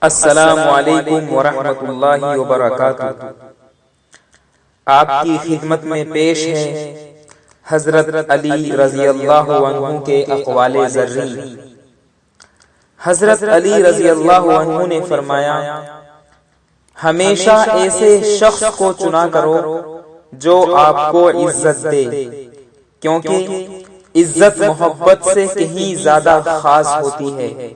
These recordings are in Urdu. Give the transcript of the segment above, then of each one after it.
السلام علیکم ورحمۃ اللہ وبرکاتہ۔ آپ کی خدمت میں پیش ہے حضرت علی رضی اللہ عنہ کے اقوال زرعی۔ حضرت علی رضی اللہ عنہ نے فرمایا، ہمیشہ ایسے شخص کو چنا کرو جو آپ کو عزت دے، کیونکہ عزت محبت سے کہیں زیادہ خاص ہوتی ہے۔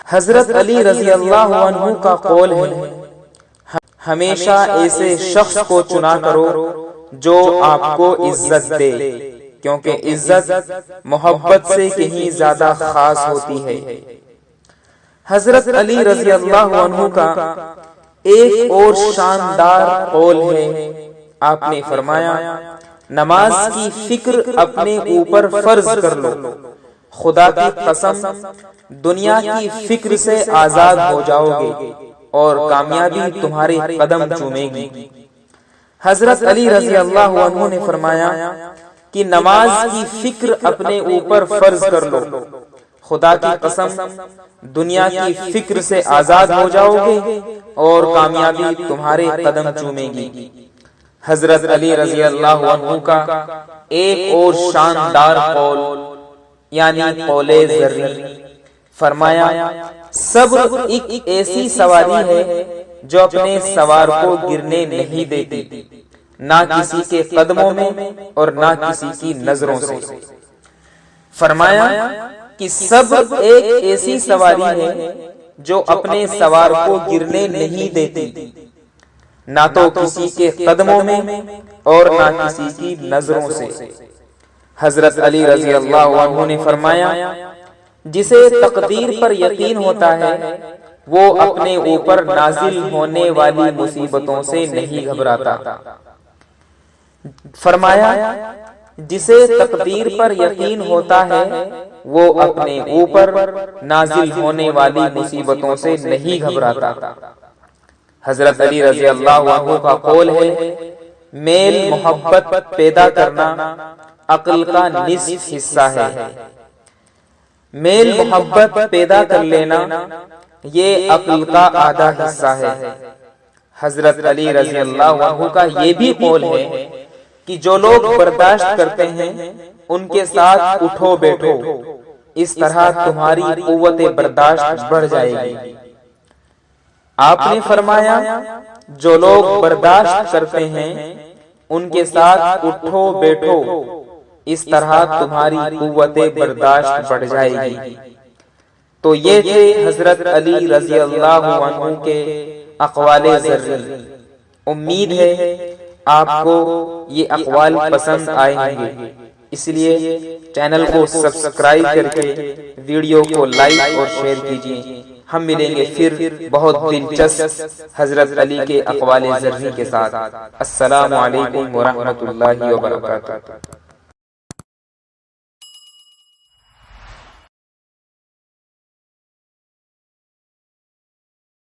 حضرت علی رضی اللہ عنہ کا قول ہے، ہمیشہ ایسے شخص کو چنا کرو جو آپ کو عزت دے، کیونکہ عزت محبت سے کہیں زیادہ خاص ہوتی ہے۔ حضرت علی رضی اللہ عنہ کا ایک اور شاندار قول ہے، آپ نے فرمایا، نماز کی فکر اپنے اوپر فرض کر لو، خدا کی قسم دنیا کی فکر سے آزاد ہو جاؤ گے اور کامیابی تمہارے قدم چومے گی۔ حضرت علی رضی اللہ عنہ نے فرمایا کہ نماز کی فکر اپنے اوپر فرض کر لو، خدا کی قسم دنیا کی فکر سے آزاد ہو جاؤ گے اور کامیابی تمہارے قدم چومے گی۔ حضرت علی رضی اللہ عنہ کا ایک اور شاندار قول یعنی قول زرعی، فرمایا، صبر ایک ایسی سواری ہے جو اپنے سوار کو گرنے نہیں دیتی، نہ کسی کے قدموں میں اور نہ کسی کی نظروں سے۔ فرمایا کہ صبر ایک ایسی سواری ہے جو اپنے سوار کو گرنے نہیں دیتی، نہ تو کسی کے قدموں میں اور نہ کسی کی نظروں سے۔ حضرت علی رضی اللہ عنہ نے فرمایا، جسے تقدیر پر یقین ہوتا ہے وہ اپنے اوپر نازل ہونے والی مصیبتوں سے نہیں گھبراتا۔ فرمایا، جسے تقدیر پر یقین ہوتا ہے وہ اپنے اوپر نازل ہونے والی مصیبتوں سے نہیں گھبراتا۔ حضرت علی رضی اللہ عنہ کا قول ہے، میل محبت پیدا کرنا عقل کا نصف حصہ ہے۔ میل محبت پیدا کر لینا یہ عقل کا آدھا حصہ ہے۔ حضرت علی رضی اللہ عنہ کا یہ بھی قول ہے کہ جو لوگ برداشت کرتے ہیں ان کے ساتھ اٹھو بیٹھو، اس طرح تمہاری قوت برداشت بڑھ جائے گی۔ آپ نے فرمایا، جو لوگ برداشت کرتے ہیں ان کے ساتھ اٹھو بیٹھو، اس طرح تمہاری قوت برداشت بڑھ جائے گی۔ تو یہ تھے حضرت علی رضی اللہ عنہ کے اقوال زرعی۔ امید ہے آپ کو یہ اقوال پسند آئیں گے، اس لیے چینل کو سبسکرائب کر کے ویڈیو کو لائک اور شیئر کیجیے۔ ہم ملیں گے پھر بہت دلچسپ حضرت علی کے اقوال زرعی کے ساتھ۔ السلام علیکم ورحمۃ اللہ وبرکاتہ۔